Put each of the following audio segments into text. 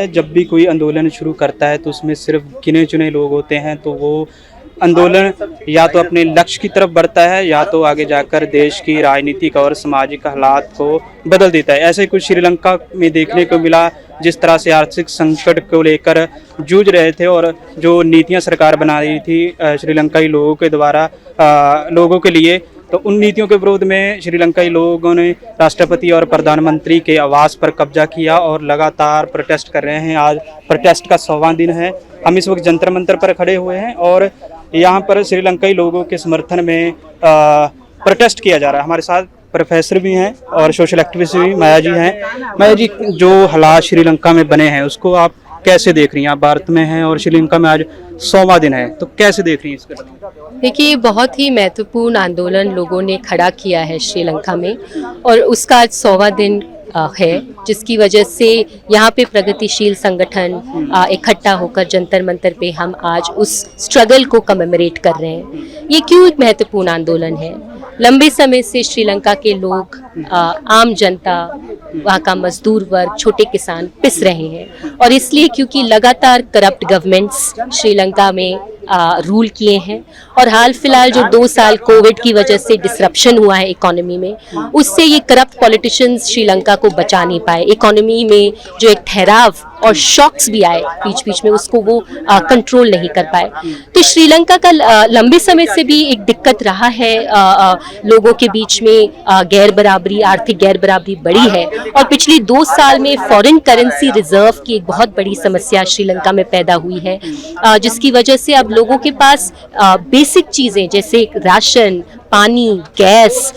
जब भी कोई आंदोलन शुरू करता है तो उसमें सिर्फ गिने चुने लोग होते हैं, तो वो आंदोलन या तो अपने लक्ष्य की तरफ बढ़ता है या तो आगे जाकर देश की राजनीतिक और सामाजिक हालात को बदल देता है। ऐसे ही कुछ श्रीलंका में देखने को मिला, जिस तरह से आर्थिक संकट को लेकर जूझ रहे थे और जो नीतियां सरकार बना रही थी श्रीलंकाई लोगों के द्वारा लोगों के लिए, तो उन नीतियों के विरोध में श्रीलंकाई लोगों ने राष्ट्रपति और प्रधानमंत्री के आवास पर कब्जा किया और लगातार प्रोटेस्ट कर रहे हैं। आज प्रोटेस्ट का 100वां दिन है। हम इस वक्त जंतर मंतर पर खड़े हुए हैं और यहाँ पर श्रीलंकाई लोगों के समर्थन में प्रोटेस्ट किया जा रहा है। हमारे साथ प्रोफेसर भी हैं और सोशल एक्टिविस्ट भी माया जी हैं। माया जी, जो हालात श्रीलंका में बने हैं उसको आप कैसे देख रही हैं? आप भारत में हैं और श्रीलंका में आज 100वां दिन है, तो कैसे देख रही हैं इसको? देखिए, बहुत ही महत्वपूर्ण आंदोलन लोगों ने खड़ा किया है श्रीलंका में और उसका आज 100वां दिन है, जिसकी वजह से यहाँ पे प्रगतिशील संगठन इकट्ठा होकर जंतर मंतर पे हम आज उस स्ट्रगल को कमेमोरेट कर रहे हैं। ये क्यों एक महत्वपूर्ण आंदोलन है? लंबे समय से श्रीलंका के लोग, आम जनता, वहाँ का मजदूर वर्ग, छोटे किसान पिस रहे हैं और इसलिए क्योंकि लगातार करप्ट गवर्नमेंट्स श्रीलंका में रूल किए हैं और हाल फिलहाल जो 2 साल कोविड की वजह से डिसरप्शन हुआ है इकोनॉमी में, उससे ये करप्ट पॉलिटिशियंस श्रीलंका को बचा नहीं पाए। इकोनॉमी में जो एक ठहराव और शॉक्स भी आए बीच बीच में, उसको वो कंट्रोल नहीं कर पाए। तो श्रीलंका का लंबे समय से भी एक दिक्कत रहा है, लोगों के बीच में गैर बराबरी, आर्थिक गैर बराबरी बढ़ी है और पिछले 2 साल में फॉरेन करेंसी रिजर्व की एक बहुत बड़ी समस्या श्रीलंका में पैदा हुई है, जिसकी वजह से अब लोगों के पास बेसिक चीज़ें जैसे राशन, पानी, गैस,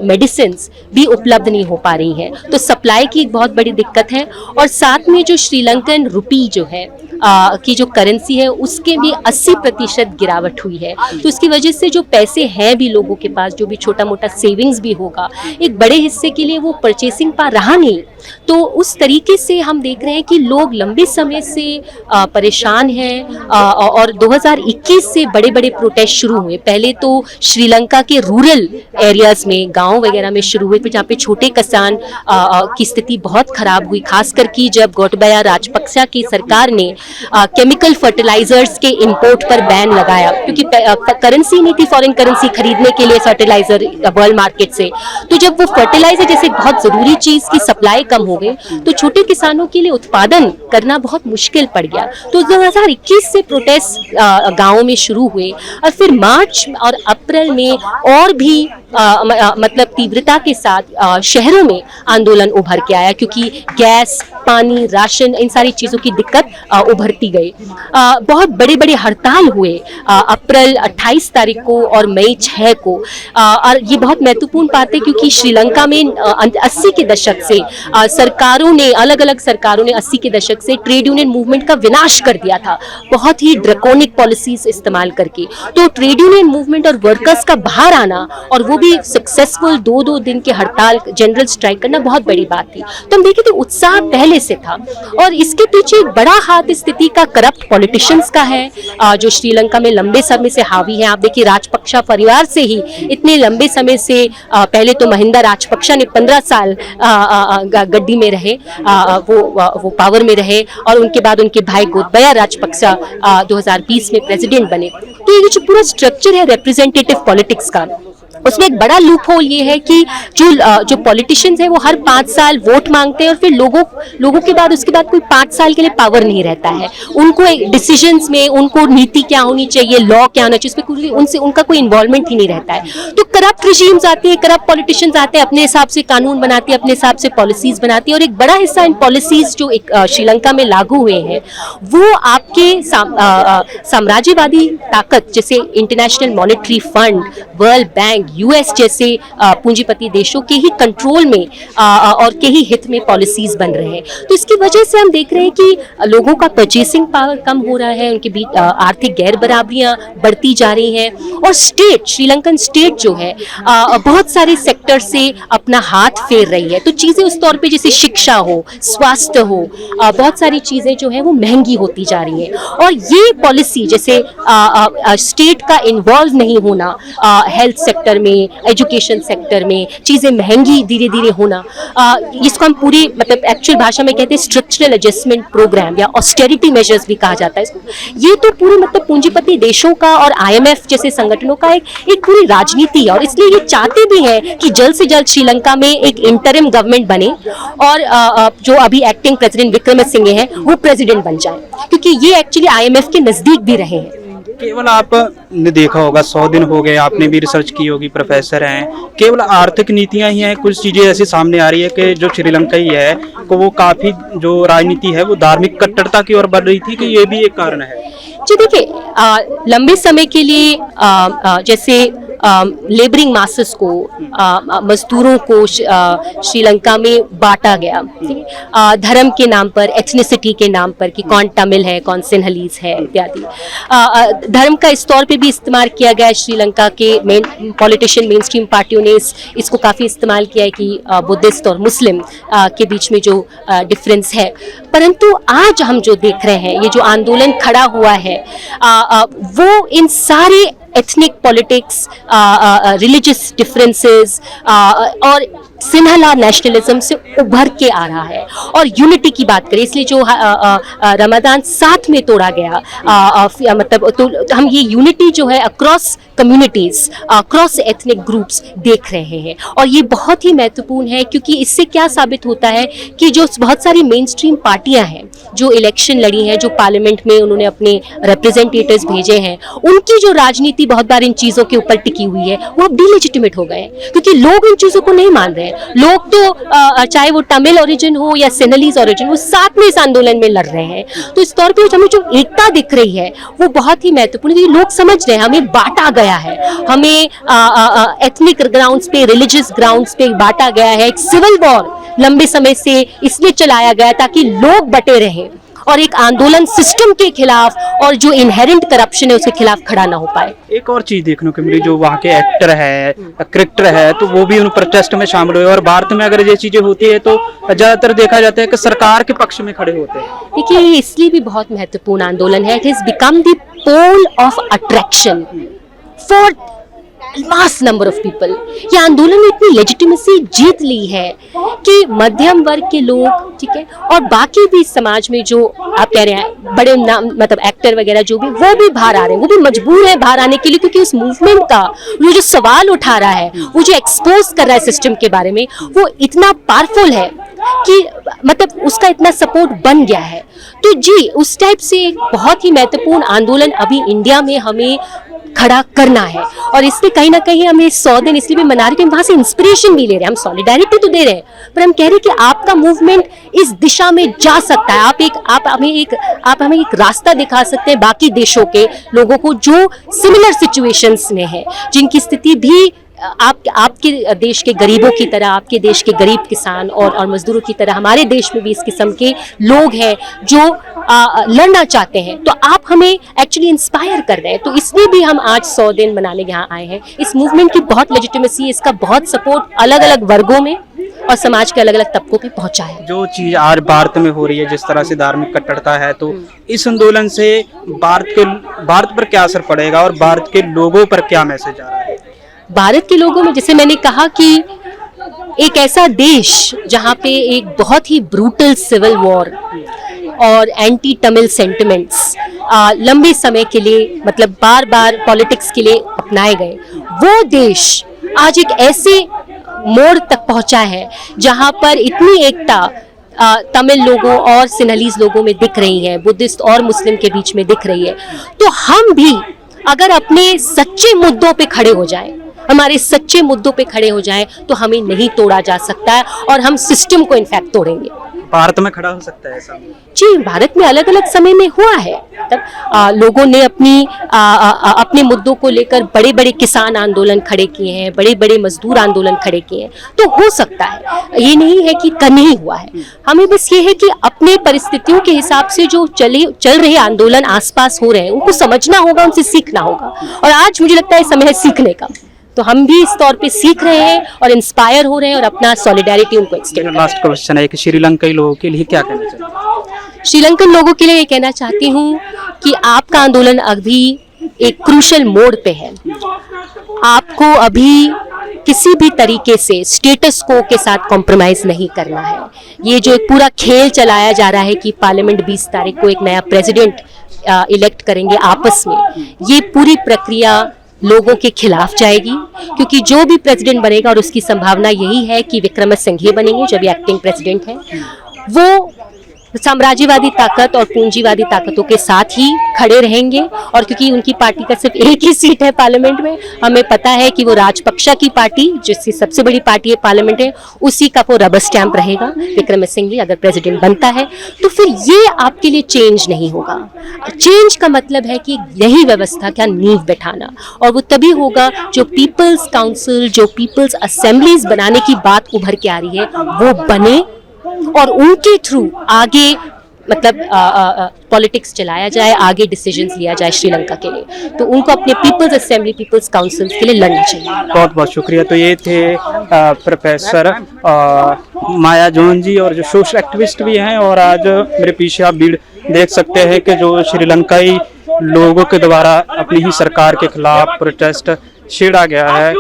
मेडिसिन भी उपलब्ध नहीं हो पा रही हैं। तो सप्लाई की एक बहुत बड़ी दिक्कत है और साथ में जो श्रीलंकन रुपी जो है की जो करेंसी है उसके भी 80% गिरावट हुई है। तो उसकी वजह से जो पैसे हैं भी लोगों के पास, जो भी छोटा मोटा सेविंग्स भी होगा, एक बड़े हिस्से के लिए वो परचेसिंग पावर रहा नहीं। तो उस तरीके से हम देख रहे हैं कि लोग लंबे समय से परेशान हैं और 2021 से बड़े बड़े प्रोटेस्ट शुरू हुए। पहले तो श्रीलंका के रूरल एरियाज में, गांव वगैरह में शुरू हुए, जहाँ पे छोटे किसान की स्थिति बहुत खराब हुई, खासकर कि जब गोटबाया राजपक्सा की सरकार ने केमिकल फर्टिलाइजर्स के इंपोर्ट पर बैन लगाया, क्योंकि करेंसी नहीं थी फॉरेन करेंसी खरीदने के लिए फर्टिलाइजर वर्ल्ड मार्केट से। तो जब वो फर्टिलाइजर जैसे बहुत जरूरी चीज की सप्लाई कम हो गई तो छोटे किसानों के लिए उत्पादन करना बहुत मुश्किल पड़ गया। तो 2021 से प्रोटेस्ट गांवों में शुरू हुए और फिर मार्च और अप्रैल में और भी मतलब तीव्रता के साथ शहरों में आंदोलन उभर के आया, क्योंकि गैस, पानी, राशन, इन सारी चीज़ों की दिक्कत उभरती गई। बहुत बड़े बड़े हड़ताल हुए अप्रैल 28 तारीख को और मई 6 को। और ये बहुत महत्वपूर्ण बात है क्योंकि श्रीलंका में 80 के दशक से सरकारों ने, अलग अलग सरकारों ने 80 के दशक से ट्रेड यूनियन मूवमेंट का विनाश कर दिया था, बहुत ही ड्रैकोनिक पॉलिसीज इस्तेमाल करके। तो ट्रेड यूनियन मूवमेंट और वर्कर्स का बाहर आना और वो भी सक्सेसफुल 2-2 दिन के हड़ताल, जनरल स्ट्राइक करना बहुत बड़ी बात थी। तो हम देखें तो उत्साह पहले से था और इसके पीछे एक बड़ा हाथ इस स्थिति का करप्ट पॉलिटिशियंस का है, जो श्रीलंका में लंबे समय से हावी है। आप देखिए, राजपक्षा परिवार से ही इतने लंबे समय से, पहले तो महिंदा राजपक्षा ने 15 साल गद्दी में रहे, वो पावर में रहे और उनके बाद उनके भाई गोतबाया राजपक्षा 2020 में प्रेसिडेंट बने। तो ये जो पूरा स्ट्रक्चर है रिप्रेजेंटेटिव पॉलिटिक्स का, उसमें एक बड़ा लूप होल ये है कि जो पॉलिटिशियंस हैं वो हर 5 साल वोट मांगते हैं और फिर लोगों के बाद उसके बाद कोई 5 साल के लिए पावर नहीं रहता है। उनको डिसीजंस में, उनको नीति क्या होनी चाहिए, लॉ क्या होना चाहिए, उसमें उनसे उनका कोई इन्वॉल्वमेंट ही नहीं रहता है। तो करप्ट रिजीम्स आते हैं, करप्ट पॉलिटिशियंस आते हैं, अपने हिसाब से कानून बनाते हैं, अपने हिसाब से पॉलिसीज बनाती है और एक बड़ा हिस्सा इन पॉलिसीज जो श्रीलंका में लागू हुए हैं वो आपके साम्राज्यवादी ताकत जैसे international monetary fund, world bank, US जैसे पूंजीपति देशों के ही कंट्रोल में और के ही हित में पॉलिसीज बन रहे हैं। तो इसकी वजह से हम देख रहे हैं कि लोगों का परचेसिंग पावर कम हो रहा है, उनके बीच आर्थिक गैर बराबरियां बढ़ती जा रही हैं और स्टेट, श्रीलंकन स्टेट जो है बहुत सारे सेक्टर से अपना हाथ फेर रही है। तो चीजें उस तौर पे जैसे शिक्षा हो, स्वास्थ्य हो, बहुत सारी चीजें जो है वो महंगी होती जा रही हैं और ये पॉलिसी जैसे स्टेट का इन्वॉल्व नहीं होना हेल्थ सेक्टर में, एजुकेशन सेक्टर में चीज़ें महंगी धीरे धीरे होना, इसको हम पूरी मतलब एक्चुअल भाषा में कहते हैं स्ट्रक्चरल एडजस्टमेंट प्रोग्राम या ऑस्टेरिटी मेजर्स भी कहा जाता है इसको। ये तो पूरे मतलब पूंजीपति देशों का और IMF जैसे संगठनों का एक पूरी राजनीति है, और इसलिए ये चाहते भी हैं कि जल्द से जल्द श्रीलंका में एक इंटरिम गवर्नमेंट बने और जो अभी एक्टिंग प्रेसिडेंट विक्रमसिंघे हैं वो प्रेसिडेंट बन जाए, क्योंकि ये एक्चुअली IMF के नजदीक भी रहे हैं। केवल आपने देखा होगा 100 दिन हो गए, आपने भी रिसर्च की होगी, प्रोफेसर हैं, केवल आर्थिक नीतियां ही हैं, कुछ चीजें ऐसी सामने आ रही है कि जो श्रीलंकाई है को वो काफी जो राजनीति है वो धार्मिक कट्टरता की ओर बढ़ रही थी, कि ये भी एक कारण है। जी देखिए, लंबे समय के लिए जैसे लेबरिंग मासेस को, मजदूरों को श्रीलंका में बांटा गया, ठीक है, धर्म के नाम पर, एथनिसिटी के नाम पर कि कौन तमिल है, कौन सिन्हलीज है इत्यादि। धर्म का इस तौर पे भी इस्तेमाल किया गया है। श्रीलंका के मेन पॉलिटिशियन, मेन स्ट्रीम पार्टियों ने इसको काफ़ी इस्तेमाल किया है कि बुद्धिस्ट और मुस्लिम के बीच में जो डिफरेंस है। परंतु आज हम जो देख रहे हैं, ये जो आंदोलन खड़ा हुआ है, वो इन सारे एथनिक पॉलिटिक्स, रिलीजियस डिफरेंसेस और सिन्हला नेशनलिज्म से उभर के आ रहा है। और यूनिटी की बात करें, इसलिए जो रमजान साथ में तोड़ा गया, मतलब तो हम ये यूनिटी जो है across communities, across ethnic groups देख रहे हैं, और ये बहुत ही महत्वपूर्ण है, क्योंकि इससे क्या साबित होता है कि जो बहुत सारी मेन स्ट्रीम पार्टियां हैं जो इलेक्शन लड़ी हैं, जो पार्लियामेंट में उन्होंने अपने रिप्रेजेंटेटिव्स भेजे हैं, उनकी जो राजनीति बहुत बार इन चीजों के ऊपर टिकी हुई है, वो अब डिलेजिटिमेट हो गए हैं, क्योंकि लोग इन चीजों को नहीं मान रहे हैं। लोग तो चाहे वो तमिल ओरिजिन हो या सिन्हलीज ओरिजिन, वो साथ में इस आंदोलन में लड़ रहे हैं। तो इस तौर पे हमें जो एकता दिख रही है वो बहुत ही महत्वपूर्ण है। लोग समझ रहे हैं हमें बांटा गया है, हमें एथनिक ग्राउंड्स पे, रिलीजियस ग्राउंड्स पे बांटा गया है। एक सिविल वॉर लंबे समय से इसलिए चलाया गया ताकि लोग बटे रहें, और एक आंदोलन सिस्टम के खिलाफ और जो इनहेरेंट करप्शन है उसके खिलाफ खड़ा ना हो पाए। एक और चीज देखने को मिली, जो वहाँ के एक्टर है, क्रिकेटर है, तो वो भी उन प्रोटेस्ट में शामिल हुए। और भारत में अगर ये चीजें होती है तो ज्यादातर देखा जाता है कि सरकार के पक्ष में खड़े होते हैं। देखिए, ये इसलिए भी बहुत महत्वपूर्ण आंदोलन है। It has become the pole of attraction for mass number of people. ये आंदोलन ने इतनी लेजिटिमेसी जीत ली है कि मध्यम वर्ग के लोग, ठीक है, और बाकी भी समाज में जो आप कह रहे हैं बड़े नाम मतलब एक्टर वगैरह जो भी, वो भी बाहर आ रहे हैं, वो भी मजबूर है बाहर आने के लिए, क्योंकि उस मूवमेंट का वो जो सवाल उठा रहा है, वो जो एक्सपोज कर रहा है सिस्टम के बारे में, वो इतना पावरफुल है कि मतलब उसका इतना सपोर्ट बन गया है। तो जी, उस टाइप से एक बहुत ही महत्वपूर्ण आंदोलन अभी इंडिया में हमें खड़ा करना है, और इसलिए कहीं ना कहीं हमें 100 दिन इसलिए भी मना रहे हैं कि वहां से इंस्पिरेशन भी ले रहे हैं, हम सॉलिडारिटी तो दे रहे हैं, पर हम कह रहे हैं कि आपका मूवमेंट इस दिशा में जा सकता है। आप हमें एक रास्ता दिखा सकते हैं बाकी देशों के लोगों को जो सिमिलर सिचुएशंस में है, जिनकी स्थिति भी आपके देश के गरीबों की तरह, आपके देश के गरीब किसान और मजदूरों की तरह हमारे देश में भी इस किस्म के लोग हैं जो लड़ना चाहते हैं। तो आप हमें एक्चुअली इंस्पायर कर रहे हैं। तो इसलिए भी हम आज 100 दिन मनाने यहाँ आए हैं। इस मूवमेंट की बहुत लेजिटिमेसी, इसका बहुत सपोर्ट अलग अलग वर्गों में और समाज के अलग अलग तबकों पे पहुंचा है। जो चीज आज भारत में हो रही है, जिस तरह से धार्मिक कट्टरता है, तो इस आंदोलन से भारत पर क्या असर पड़ेगा और भारत के लोगों पर क्या मैसेज आ रहा है? भारत के लोगों में, जैसे मैंने कहा कि एक ऐसा देश जहाँ पे एक बहुत ही ब्रूटल सिविल वॉर और एंटी तमिल सेंटिमेंट्स लंबे समय के लिए मतलब बार बार पॉलिटिक्स के लिए अपनाए गए, वो देश आज एक ऐसे मोड़ तक पहुंचा है जहाँ पर इतनी एकता तमिल लोगों और सिन्हलीज लोगों में दिख रही है, बुद्धिस्ट और मुस्लिम के बीच में दिख रही है। तो हम भी अगर अपने सच्चे मुद्दों पे खड़े हो जाएं, हमारे सच्चे मुद्दों पे खड़े हो जाएं, तो हमें नहीं तोड़ा जा सकता है, और हम सिस्टम को इनफैक्ट तोड़ेंगे। भारत में खड़ा हो सकता है ऐसा? जी, भारत में अलग अलग समय में हुआ है। तब लोगों ने अपने मुद्दों को लेकर बड़े बड़े किसान आंदोलन खड़े किए हैं, बड़े बड़े मजदूर आंदोलन खड़े किए हैं। तो हो सकता है, ये नहीं है कि नहीं हुआ है। हमें बस ये है कि अपने परिस्थितियों के हिसाब से जो चल रहे आंदोलन आसपास हो रहे हैं, उनको समझना होगा, उनसे सीखना होगा। और आज मुझे लगता है समय है सीखने का। तो हम भी इस तौर पे सीख रहे हैं और इंस्पायर हो रहे हैं और अपना सॉलिडारिटी उनको एक्सटेंड। लास्ट क्वेश्चन है कि श्रीलंकाई लोगों के लिए क्या कहना चाहिए? श्रीलंकन लोगों के लिए ये कहना चाहती हूँ कि आपका आंदोलन अभी एक क्रूशल मोड़ पे है। आपको अभी किसी भी तरीके से स्टेटस को के साथ कॉम्प्रोमाइज नहीं करना है। ये जो एक पूरा खेल चलाया जा रहा है कि पार्लियामेंट 20 तारीख को एक नया प्रेसिडेंट इलेक्ट करेंगे आपस में, ये पूरी प्रक्रिया लोगों के खिलाफ जाएगी, क्योंकि जो भी प्रेसिडेंट बनेगा, और उसकी संभावना यही है कि विक्रमसिंघे बनेंगे जो भी एक्टिंग प्रेसिडेंट है, वो साम्राज्यवादी ताकत और पूंजीवादी ताकतों के साथ ही खड़े रहेंगे। और क्योंकि उनकी पार्टी का सिर्फ एक ही सीट है पार्लियामेंट में, हमें पता है कि वो राजपक्षा की पार्टी, जिसकी सबसे बड़ी पार्टी है पार्लियामेंट है, उसी का वो रबर स्टैंप रहेगा विक्रमसिंघे अगर प्रेसिडेंट बनता है। तो फिर ये आपके लिए चेंज नहीं होगा। चेंज का मतलब है कि यही व्यवस्था का नींव बैठाना, और वो तभी होगा जो पीपल्स काउंसिल, जो पीपल्स असेंबलीज बनाने की बात उभर के आ रही है, वो बने और उनके थ्रू आगे मतलब पॉलिटिक्स चलाया जाए, आगे डिसीजंस लिया जाए श्रीलंका के लिए। तो उनको अपने पीपल्स असेंबली, पीपल्स काउंसिल के लिए लड़ना चाहिए। बहुत बहुत शुक्रिया। तो ये थे प्रोफेसर माया जॉन जी, और जो सोशल एक्टिविस्ट भी हैं, और आज मेरे पीछे आप भीड़ देख सकते हैं कि जो श्रीलंकाई लोगों के द्वारा अपनी ही सरकार के खिलाफ प्रोटेस्ट छेड़ा गया है,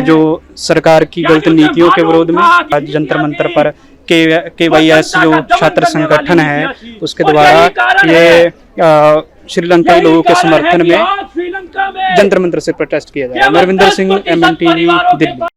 जो सरकार की गलत नीतियों के विरोध में। आज जंतर मंतर पर KYS जो छात्र संगठन है, उसके द्वारा ये श्रीलंकाई लोगों के समर्थन में जंतर मंतर से प्रोटेस्ट किया जा रहा है। नरविंदर सिंह, MNTV, दिल्ली।